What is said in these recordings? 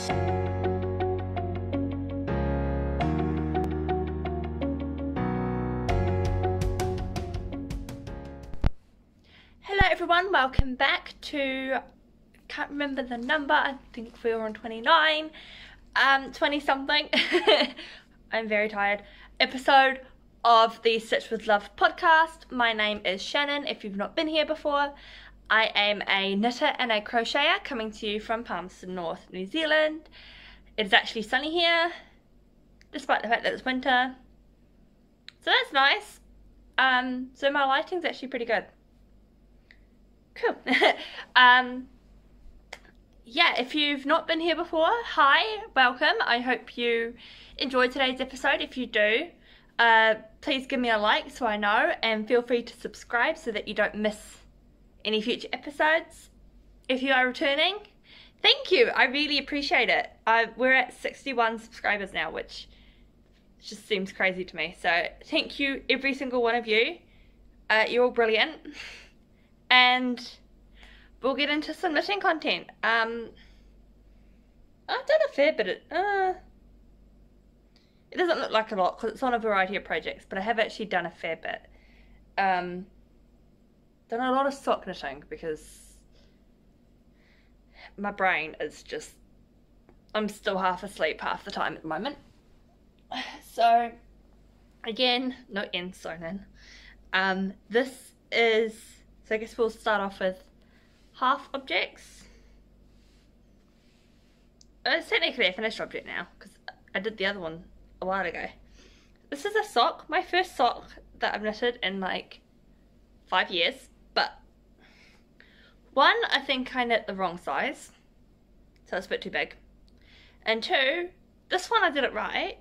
Hello everyone, welcome back to, can't remember the number, I think we were on 29, 20 something, I'm very tired, episode of the Stitch with Love podcast. My name is Shannon, if you've not been here before. I am a knitter and a crocheter coming to you from Palmerston North, New Zealand. It's actually sunny here, despite the fact that it's winter, so that's nice. So my lighting's actually pretty good. Cool. Yeah, if you've not been here before, hi, welcome. I hope you enjoyed today's episode. If you do, please give me a like so I know, and feel free to subscribe so that you don't miss any future episodes. If you are returning, thank you. I really appreciate it. We're at 61 subscribers now, which just seems crazy to me. So thank you, every single one of you. You're all brilliant. And we'll get into some knitting content. I've done a fair bit of, it doesn't look like a lot because it's on a variety of projects, but I have actually done a fair bit. Done a lot of sock knitting because my brain is just, I'm still half asleep half the time at the moment. So again, no end sewn in. This is, so I guess we'll start off with half objects. It's technically a finished object now because I did the other one a while ago. This is a sock, my first sock that I've knitted in like 5 years, but one, I think I knit the wrong size, so it's a bit too big, and two, this one I did it right,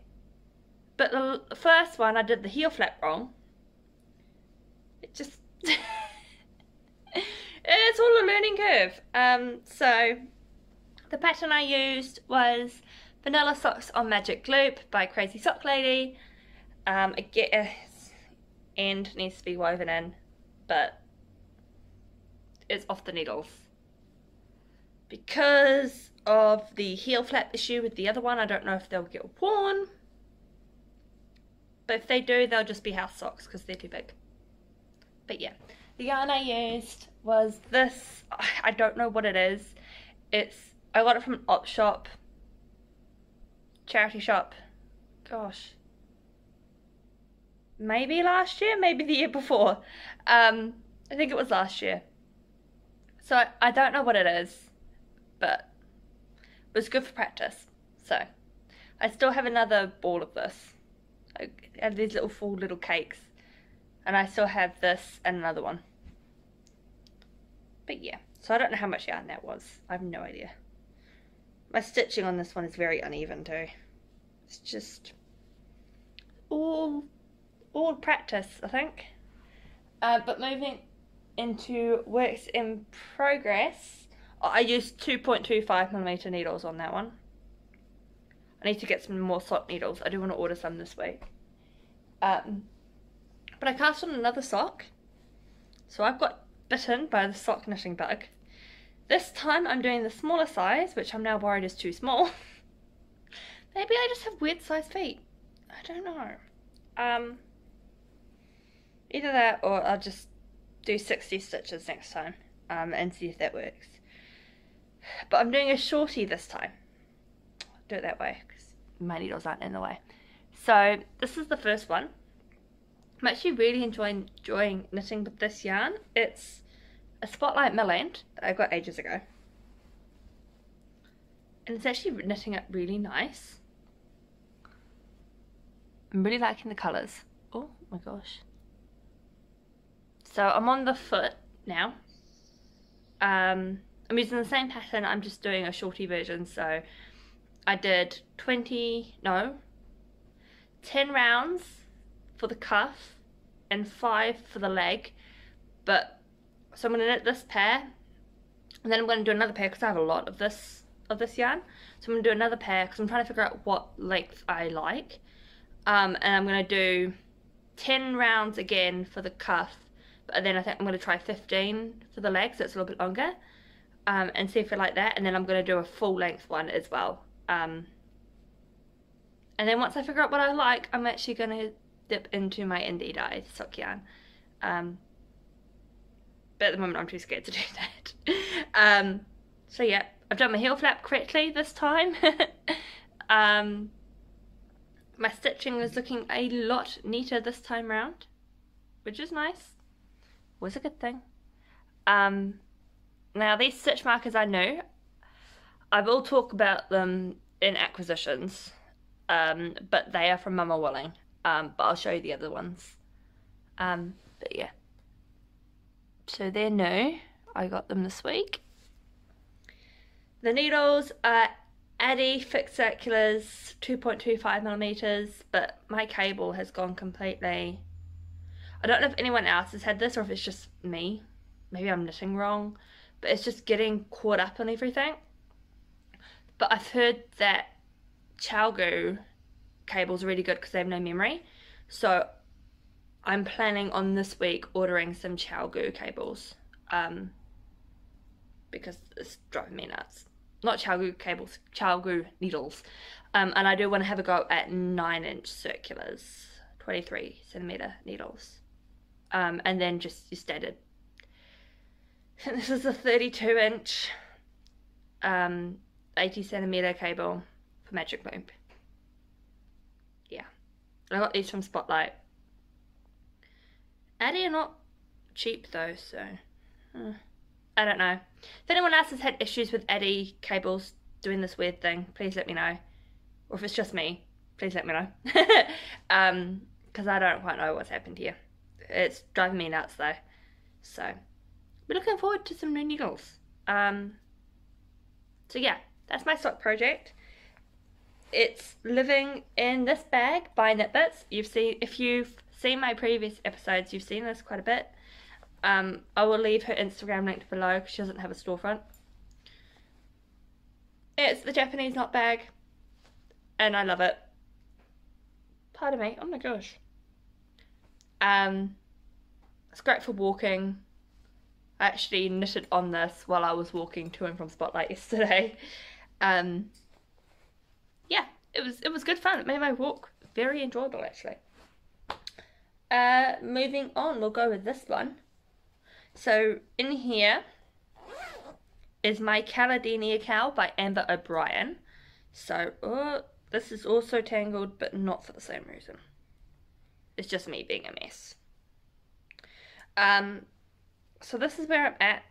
but the first one I did the heel flap wrong. It just it's all a learning curve. So the pattern I used was Vanilla Socks on Magic Loop by Crazy Sock Lady. Again, end needs to be woven in, but it's off the needles because of the heel flap issue with the other one. I don't know if they'll get worn, but if they do, they'll just be house socks because they're too big. But yeah, the yarn I used was this. I don't know what it is. I got it from an op shop, charity shop, gosh, maybe last year, maybe the year before. I think it was last year. So I don't know what it is, but it was good for practice. So I still have another ball of this. I have these little full little cakes, and I still have this and another one. But yeah, so I don't know how much yarn that was. I have no idea. My stitching on this one is very uneven too. It's just all practice, I think. But moving into works in progress, I used 2.25mm needles on that one. I need to get some more sock needles. I do want to order some this week. But I cast on another sock, so I've got bitten by the sock knitting bug. This time I'm doing the smaller size, which I'm now worried is too small. Maybe I just have weird size feet. I don't know. Either that or I'll just do 60 stitches next time and see if that works. But I'm doing a shorty this time. I'll do it that way because my needles aren't in the way. So this is the first one. I'm actually really enjoying knitting with this yarn. It's a Spotlight Milland that I got ages ago. And it's actually knitting up really nice. I'm really liking the colours. Oh my gosh. So I'm on the foot now. I'm using the same pattern, I'm just doing a shorty version. So I did 10 rounds for the cuff and 5 for the leg. But so I'm going to knit this pair, and then I'm going to do another pair because I have a lot of this yarn. So I'm going to do another pair because I'm trying to figure out what length I like. And I'm going to do 10 rounds again for the cuff, but then I think I'm going to try 15 for the leg, so it's a little bit longer, and see if I like that. And then I'm going to do a full length one as well And then once I figure out what I like, I'm actually going to dip into my indie dye sock yarn. But at the moment I'm too scared to do that. So yeah, I've done my heel flap correctly this time. My stitching is looking a lot neater this time round, which is nice. Was a good thing. Now these stitch markers I know. I will talk about them in acquisitions, but they are from Mamawooling. But I'll show you the other ones. But yeah. So they're new. I got them this week. The needles are Addy Fixed Circulars 2.25mm, but my cable has gone completely... I don't know if anyone else has had this or if it's just me. Maybe I'm knitting wrong, but it's just getting caught up on everything. But I've heard that Chalgoo cables are really good because they have no memory. So I'm planning on this week ordering some Chalgoo cables, because it's driving me nuts. Not Chalgoo cables, Chalgoo needles. And I do want to have a go at 9-inch circulars, 23cm needles. And then just your standard. And this is a 32-inch, 80cm cable for Magic Loop. Yeah. I got these from Spotlight. Addy are not cheap though, so I don't know. If anyone else has had issues with Addy cables doing this weird thing, please let me know. Or if it's just me, please let me know. Because I don't quite know what's happened here. It's driving me nuts though. So we're looking forward to some new needles. So yeah, that's my sock project. It's living in this bag by Knit Bits. If you've seen my previous episodes, you've seen this quite a bit. I will leave her Instagram linked below because she doesn't have a storefront. It's the Japanese knot bag, and I love it. Pardon me. Oh my gosh. It's great for walking. I actually knitted on this while I was walking to and from Spotlight yesterday. Yeah, it was good fun. It made my walk very enjoyable actually. Moving on, we'll go with this one. So in here is my Caledonia Cow by Amber O'Brien. So this is also tangled, but not for the same reason. It's just me being a mess. So this is where I'm at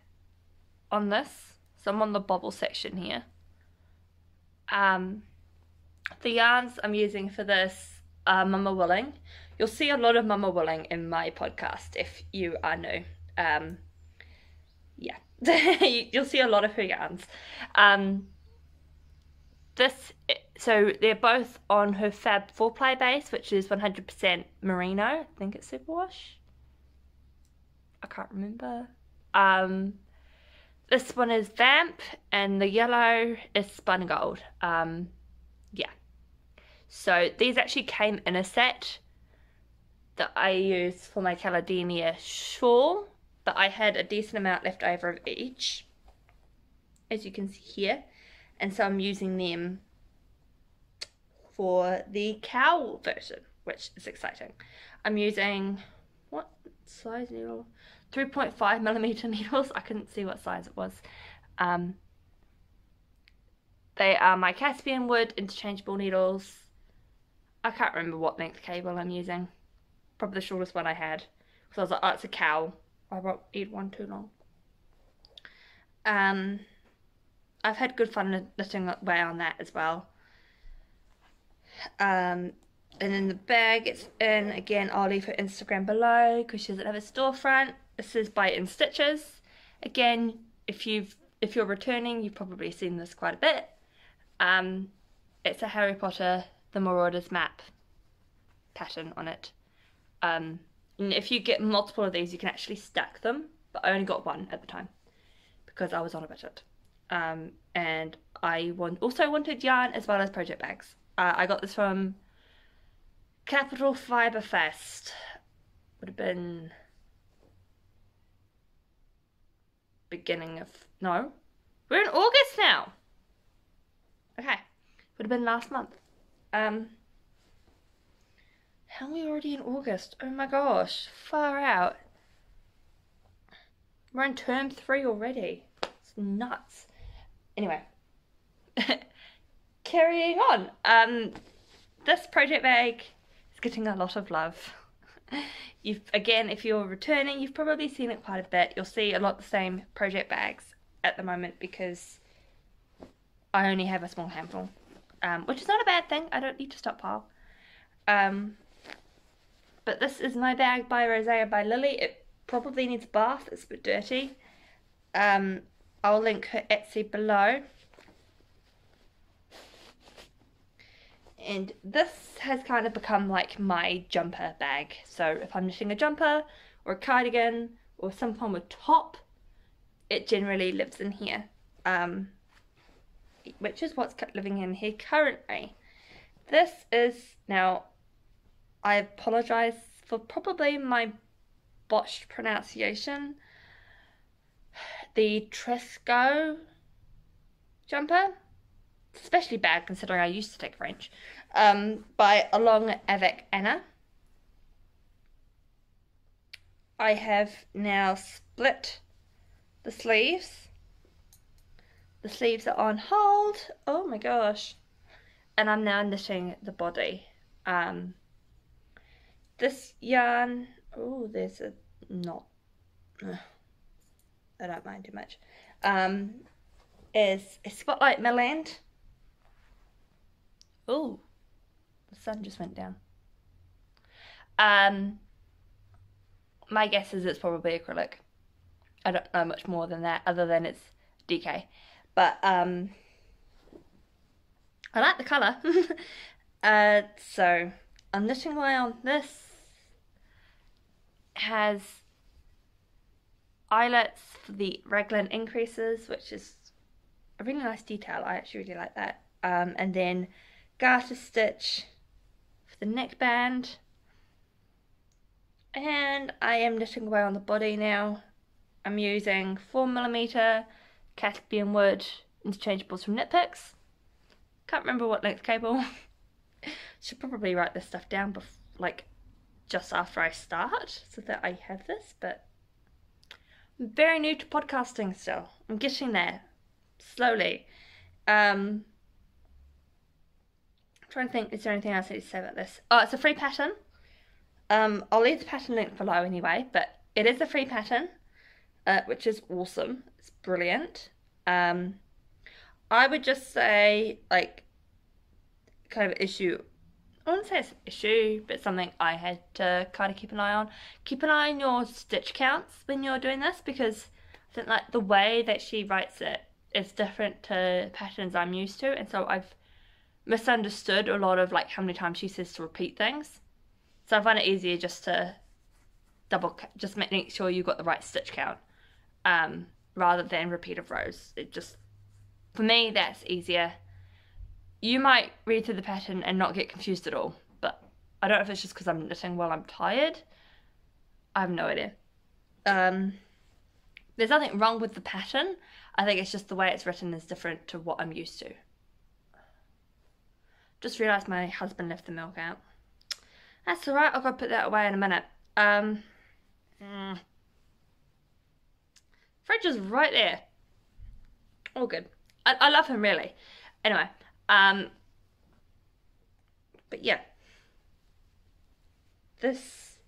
on this. So I'm on the bobble section here. The yarns I'm using for this are Mamawooling. You'll see a lot of Mamawooling in my podcast if you are new. Yeah, you'll see a lot of her yarns. So they're both on her Fab 4-ply base, which is 100% merino. I think it's superwash. I can't remember. This one is Vamp, and the yellow is Spun Gold. Yeah. So these actually came in a set that I used for my Caledonia shawl, but I had a decent amount left over of each, as you can see here, and so I'm using them for the cow version, which is exciting. I'm using, what size needle? 3.5mm needles. I couldn't see what size it was. They are my Caspian wood interchangeable needles. I can't remember what length cable I'm using. Probably the shortest one I had. So I was like, oh, it's a cow. I won't eat one too long. I've had good fun knitting away on that as well. And then the bag it's in, again, I'll leave her Instagram below because she doesn't have a storefront. This is by In Stitches. Again, if you're returning, you've probably seen this quite a bit. It's a Harry Potter The Marauders map pattern on it. And if you get multiple of these, you can actually stack them, but I only got one at the time because I was on a budget. And I also wanted yarn as well as project bags. I got this from Capital Fibre Fest. Would have been beginning of, no, we're in August now. Okay, been last month. How are we already in August? Oh my gosh, far out. We're in term 3 already. It's nuts. Anyway, carrying on. This project bag is getting a lot of love. Again, if you're returning, you've probably seen it quite a bit. You'll see a lot of the same project bags at the moment because I only have a small handful, which is not a bad thing. I don't need to stockpile. But this is my bag by Rosa by Willi. It probably needs a bath. It's a bit dirty. I'll link her Etsy below. And this has kind of become like my jumper bag. So if I'm knitting a jumper or a cardigan or some form of top, it generally lives in here. Which is what's living in here currently. This is, now, I apologise for probably my botched pronunciation, the Tresco jumper. It's especially bad considering I used to take French, by Along Avec Anna. I have now split the sleeves. The sleeves are on hold. Oh my gosh. And I'm now knitting the body. This yarn, oh, there's a knot. I don't mind too much. Is a Spotlight Milland. Oh, the sun just went down. My guess is it's probably acrylic. I don't know much more than that, other than it's DK. But I like the colour. So I'm knitting away on this. Has eyelets for the raglan increases, which is a really nice detail. I actually really like that. And then garter stitch for the neckband. And I am knitting away on the body now. I'm using 4mm Caspian wood interchangeables from Knit Picks. Can't remember what length cable. Should probably write this stuff down like just after I start so that I have this, but I'm very new to podcasting still. I'm getting there slowly. I'm trying to think, is there anything else I need to say about this? Oh, it's a free pattern. I'll leave the pattern link below anyway, but it is a free pattern, which is awesome. It's brilliant. I would just say, like, kind of issue, I wouldn't say it's an issue, but something I had to kind of keep an eye on. Keep an eye on your stitch counts when you're doing this, because I think like the way that she writes it is different to patterns I'm used to, and so I've misunderstood a lot of like how many times she says to repeat things. So I find it easier just to just make sure you got the right stitch count, rather than repeat of rows. It just, for me, that's easier. You might read through the pattern and not get confused at all, but I don't know if it's just because I'm knitting while I'm tired. I have no idea. There's nothing wrong with the pattern. I think it's just the way it's written is different to what I'm used to. Just realised my husband left the milk out. That's alright, I'll go put that away in a minute. Fridge is right there. All good. I love him, really. Anyway, but yeah. This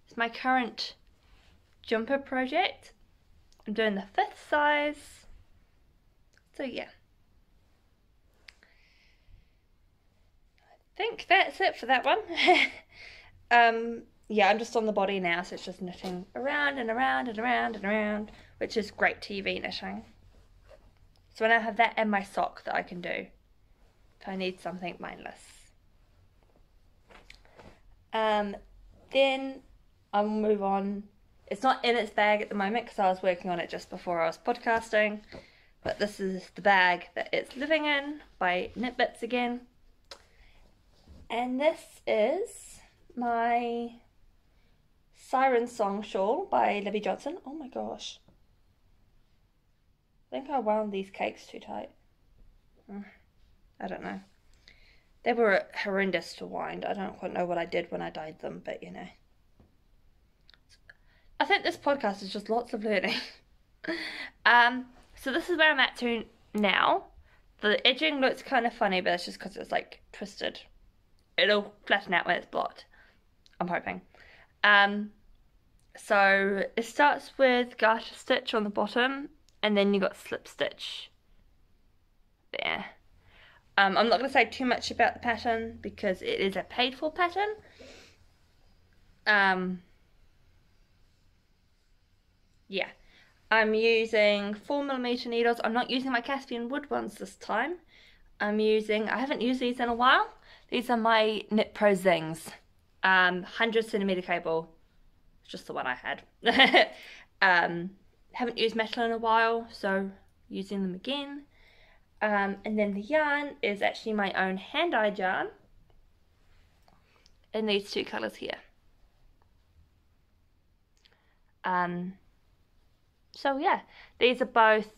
is my current jumper project. I'm doing the 5th size. So yeah. I think that's it for that one. Yeah, I'm just on the body now, so it's just knitting around and around and around and around, which is great TV knitting. So I now have that and my sock that I can do if I need something mindless. Then I'll move on. It's not in its bag at the moment because I was working on it just before I was podcasting, but this is the bag that it's living in by Knit Bits again. And this is my Siren Song Shawl by Libby Johnson. Oh my gosh. I think I wound these cakes too tight. I don't know. They were horrendous to wind. I don't quite know what I did when I dyed them, but you know. I think this podcast is just lots of learning. So this is where I'm at to now. The edging looks kind of funny, but it's just because it's like twisted. It'll flatten out when it's blocked, I'm hoping. So it starts with garter stitch on the bottom, and then you got slip stitch there. I'm not going to say too much about the pattern because it is a paid for pattern. Yeah, I'm using 4mm needles. I'm not using my Caspian wood ones this time. I haven't used these in a while. These are my Knit Pro Zings. 100cm cable. It's just the one I had. Haven't used metal in a while, so using them again. And then the yarn is actually my own hand-dyed yarn in these two colours here. So yeah, these are both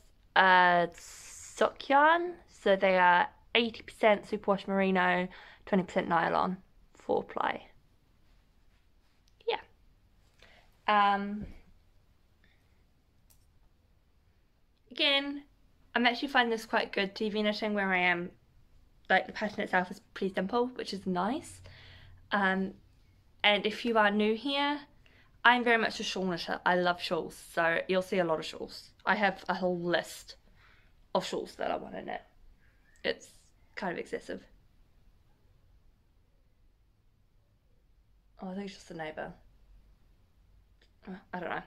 sock yarn, so they are 80% superwash merino, 20% nylon, 4-ply. Yeah. Again, I'm actually finding this quite good TV knitting where I am. Like, the pattern itself is pretty simple, which is nice. And if you are new here, I'm very much a shawl knitter. I love shawls, so you'll see a lot of shawls. I have a whole list of shawls that I want to knit. It's kind of excessive. Oh, I think it's just the neighbour. I don't know.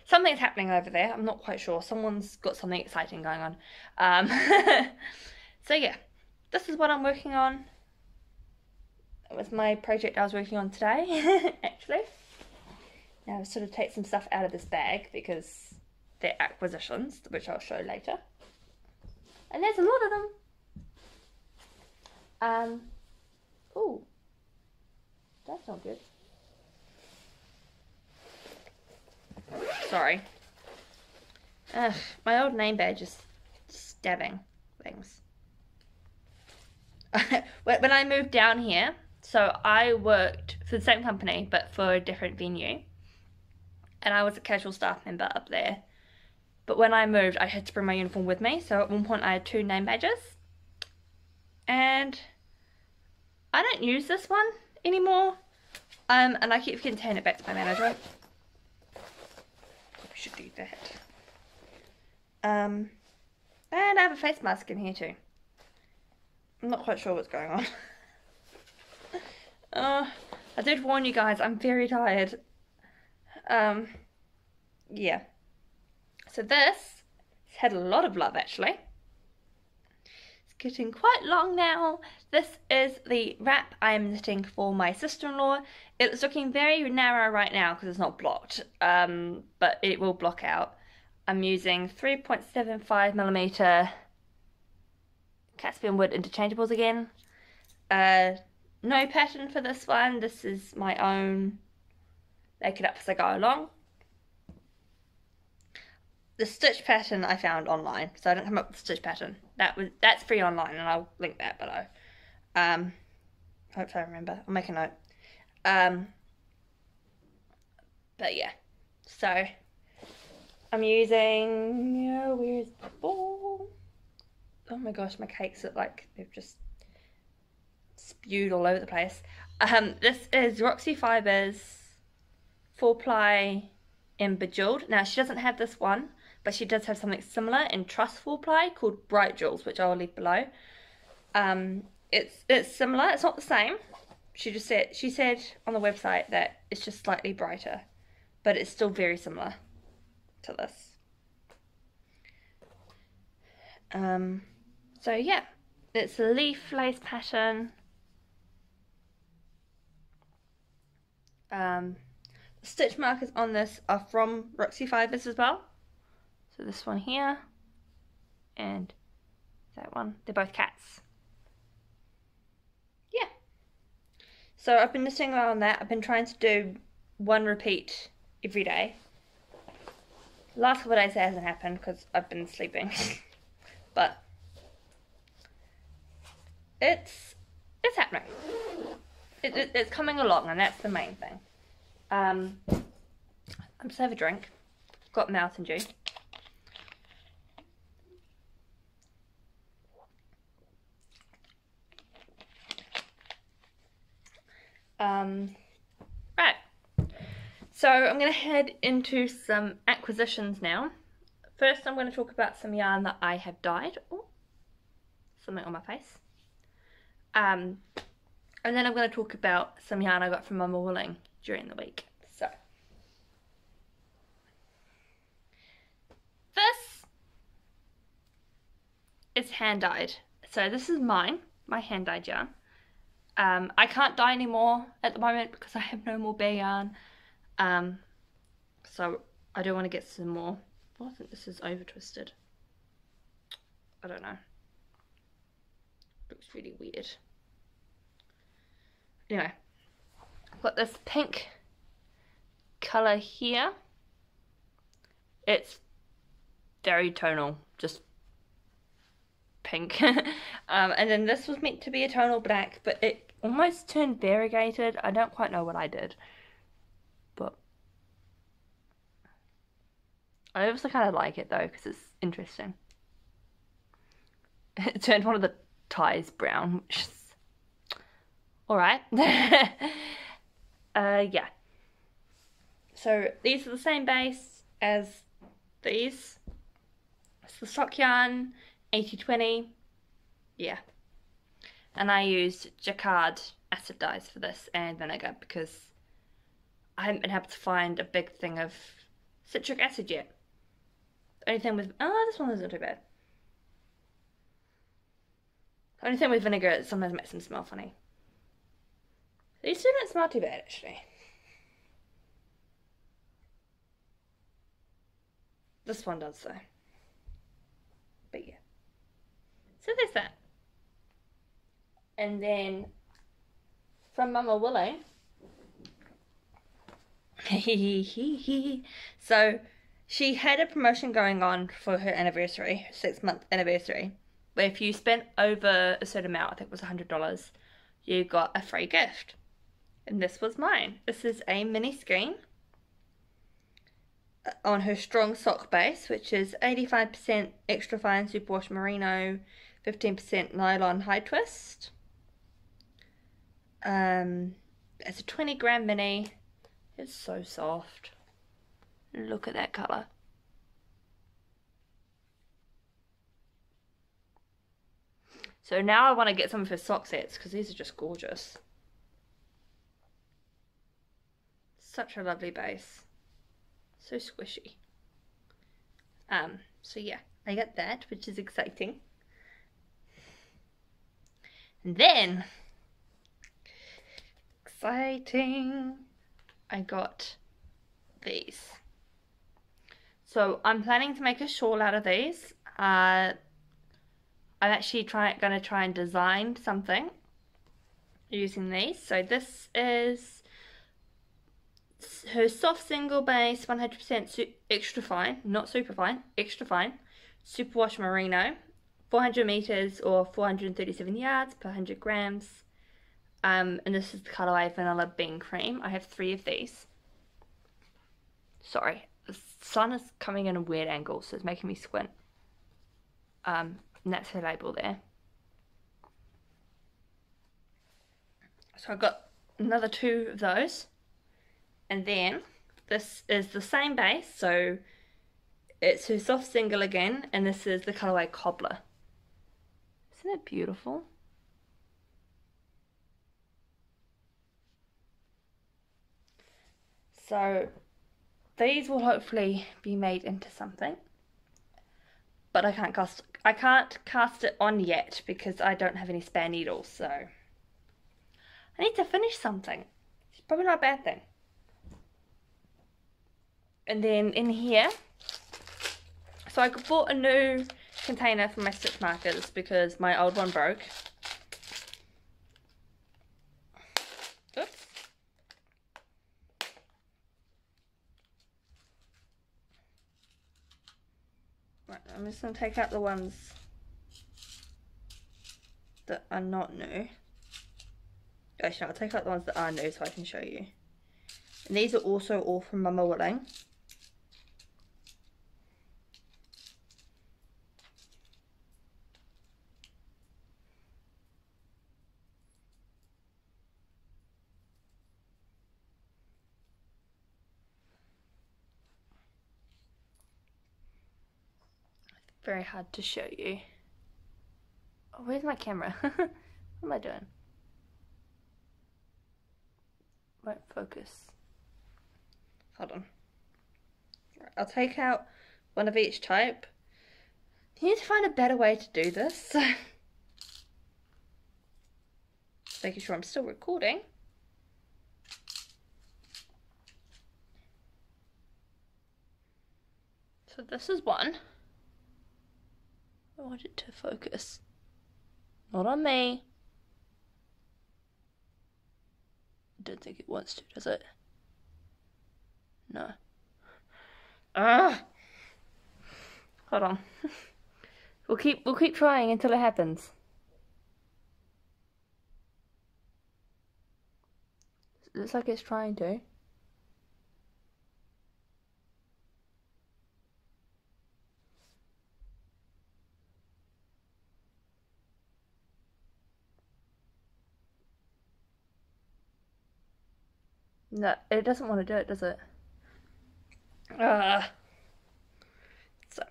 Something's happening over there. I'm not quite sure. Someone's got something exciting going on. So yeah, this is what I'm working on. It was my project I was working on today, actually. Now I'll sort of take some stuff out of this bag because they're acquisitions, which I'll show later. And there's a lot of them. Oh, that's not good. Sorry. Ugh, my old name badge is stabbing things. When I moved down here, so I worked for the same company but for a different venue, and I was a casual staff member up there. But when I moved, I had to bring my uniform with me, so at one point I had 2 name badges, and I don't use this one anymore, and I keep forgetting to hand it back to my manager. Probably should do that. And I have a face mask in here too. I'm not quite sure what's going on. I did warn you guys, I'm very tired. Yeah. So this has had a lot of love actually. It's getting quite long now. This is the wrap I'm knitting for my sister-in-law. It's looking very narrow right now because it's not blocked, but it will block out. I'm using 3.75mm Caspian wood interchangeables again. No pattern for this one. This is my own. Make it up as I go along. The stitch pattern I found online, so I didn't come up with the stitch pattern. That's free online, and I'll link that below. Hopefully I remember. I'll make a note. But yeah, so I'm using. Where's the ball? Oh my gosh, my cakes look like they've just spewed all over the place. This is Roxy Fibers 4-ply in Bejeweled. Now she doesn't have this one, but she does have something similar in Trust 4-ply called Bright Jewels, which I will leave below. It's similar. It's not the same. She said on the website that it's just slightly brighter, but it's still very similar to this. So yeah, it's a leaf lace pattern. The stitch markers on this are from Roxy Fibers as well. So this one here and that one, they're both cats. Yeah. So I've been knitting around that. I've been trying to do 1 repeat every day. The last couple of days it hasn't happened because I've been sleeping. But it's it's coming along, and that's the main thing. I'm just have a drink. Got Mountain Dew. Right. So I'm going to head into some acquisitions now. First, I'm going to talk about some yarn that I have dyed. Oh, something on my face. And then I'm going to talk about some yarn I got from Mamawooling during the week. So, this is hand dyed. So this is my hand dyed yarn. I can't dye anymore at the moment because I have no more bare yarn. So I do want to get some more. Oh, I think this is over twisted. I don't know. Looks really weird. Anyway, I've got this pink colour here. It's very tonal, just pink. And then this was meant to be a tonal black, but it almost turned variegated. I don't quite know what I did, but I obviously kind of like it though because it's interesting. It turned one of the ties brown, which is alright. Yeah. So these are the same base as these. It's the sock yarn, 80/20. Yeah. And I used jacquard acid dyes for this and vinegar because I haven't been able to find a big thing of citric acid yet. The only thing with, oh, this one isn't too bad. The only thing with vinegar is sometimes it makes them smell funny. These two don't smell too bad actually. This one does though. But yeah. So there's that. And then from Mamawooling. So she had a promotion going on for her anniversary, her 6-month anniversary. Where if you spent over a certain amount, I think it was $100, you got a free gift. And this was mine. This is a mini skein on her strong sock base, which is 85% extra fine superwash merino, 15% nylon high twist. It's a 20-gram mini. It's so soft. Look at that colour. So now I want to get some of her sock sets because these are just gorgeous. Such a lovely base. So squishy. So yeah, I got that, which is exciting. And then, exciting, I got these. So I'm planning to make a shawl out of these. I'm actually going to try and design something using these. So this is her soft single base, 100% extra fine, not super fine, extra fine, superwash merino, 400 meters or 437 yards per 100 grams. And this is the colorway Vanilla Bean Cream. I have 3 of these. Sorry, the sun is coming in a weird angle, so it's making me squint. And that's her label there. So I've got another 2 of those. And then this is the same base, so it's her soft single again, and this is the colorway Cobbler. Isn't it beautiful? So these will hopefully be made into something, but I can't cast it on yet because I don't have any spare needles. So I need to finish something. It's probably not a bad thing. And then in here, so I bought a new container for my stitch markers because my old one broke. Oops. Right, I'm just going to take out the ones that are not new. Actually, I'll take out the ones that are new so I can show you. And these are also all from Mamawooling. Very hard to show you. Oh, where's my camera? What am I doing? Won't focus. Hold on. Right, I'll take out one of each type. I need to find a better way to do this. Making sure I'm still recording. So this is one. I want it to focus. Not on me. I don't think it wants to, does it? No. Hold on. We'll keep trying until it happens. It looks like it's trying to. No, it doesn't want to do it, does it? So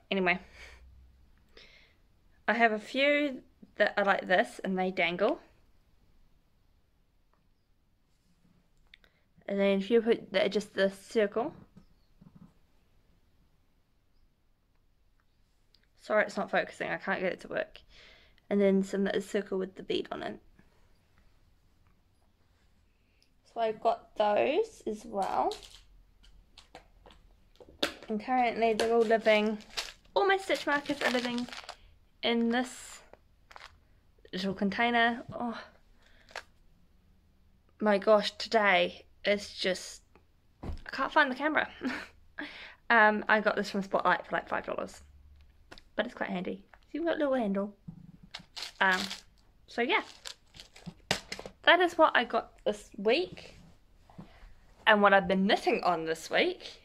anyway, I have a few that are like this and they dangle. And then a few that are just the circle. Sorry, it's not focusing. I can't get it to work. And then some that is circle with the bead on it. So I've got those as well. And currently they're all living, all my stitch markers are living in this little container. Oh my gosh, today it's just, I can't find the camera. I got this from Spotlight for like $5, but it's quite handy. So you've got a little handle. So yeah, that is what I got this week and what I've been knitting on this week.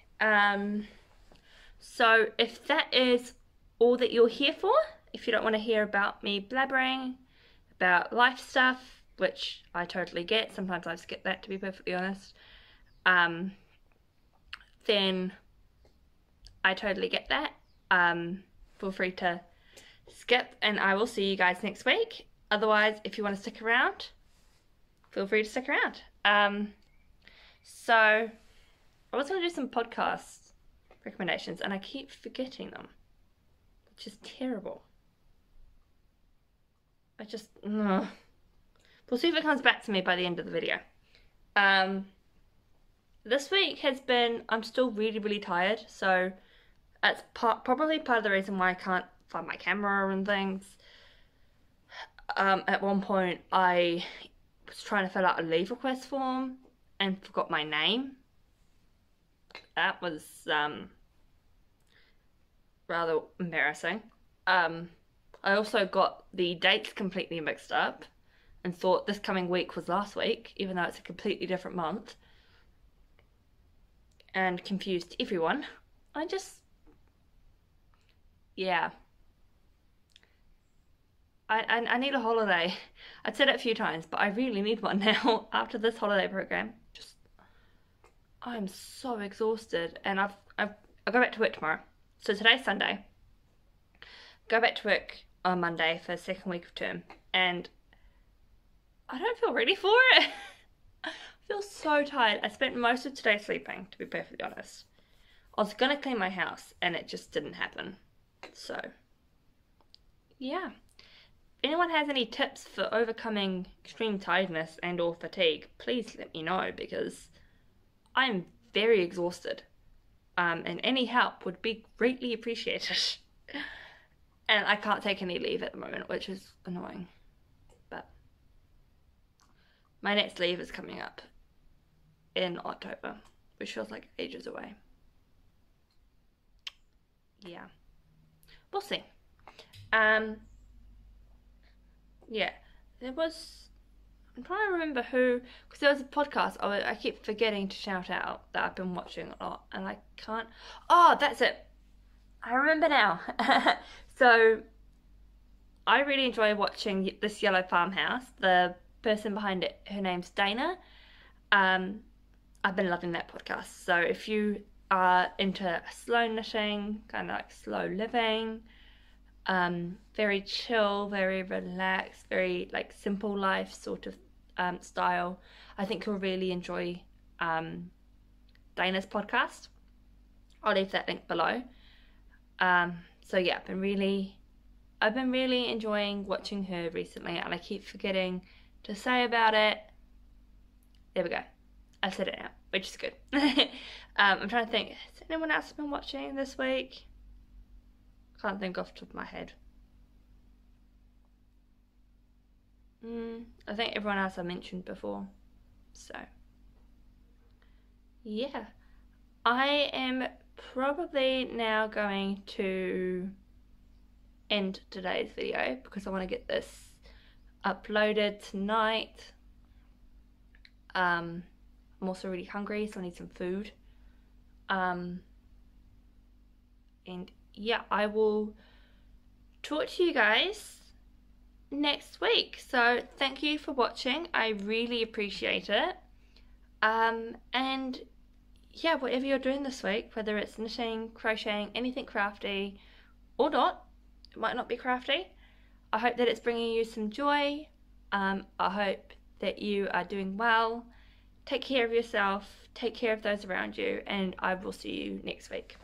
So if that is all that you're here for, if you don't want to hear about me blabbering about life stuff, which I totally get, sometimes I skip that to be perfectly honest, then I totally get that. Feel free to skip and I will see you guys next week. Otherwise, if you want to stick around, feel free to stick around. So I was going to do some podcast recommendations and I keep forgetting them, which is terrible. I just, we'll see if it comes back to me by the end of the video. This week has been, I'm still really tired, so that's probably part of the reason why I can't find my camera and things. At one point I was trying to fill out a leave request form and forgot my name. That was rather embarrassing. I also got the dates completely mixed up and thought this coming week was last week, even though it's a completely different month, and confused everyone. Yeah. I need a holiday. I've said it a few times, but I really need one now after this holiday program. I'm so exhausted, and I go back to work tomorrow. So today's Sunday. Go back to work on Monday for the second week of term, and I don't feel ready for it. I feel so tired. I spent most of today sleeping, to be perfectly honest. I was gonna clean my house, and it just didn't happen. So, yeah. If anyone has any tips for overcoming extreme tiredness and or fatigue, please let me know, because I'm very exhausted. And any help would be greatly appreciated. And I can't take any leave at the moment, which is annoying. But my next leave is coming up in October, which feels like ages away. Yeah. We'll see. Yeah. There was... I'm trying to remember who, because there was a podcast I keep forgetting to shout out that I've been watching a lot, and I can't. Oh, that's it. I remember now. So I really enjoy watching this yellow farmhouse. The person behind it, her name's Dana. I've been loving that podcast. So if you are into slow knitting, kind of like slow living, very chill, very relaxed, very like simple life sort of style, I think you'll really enjoy Dana's podcast. I'll leave that link below. So yeah, I've been really enjoying watching her recently, and I keep forgetting to say about it. There we go. I said it now, which is good. I'm trying to think, has anyone else been watching this week? Can't think off the top of my head. I think everyone else I mentioned before. So, yeah. I am probably now going to end today's video because I want to get this uploaded tonight. I'm also really hungry, so I need some food. And yeah, I will talk to you guys next week. So thank you for watching. I really appreciate it. And yeah, whatever you're doing this week, whether it's knitting, crocheting, anything crafty or not, it might not be crafty, I hope that it's bringing you some joy. I hope that you are doing well. Take care of yourself, take care of those around you, and I will see you next week.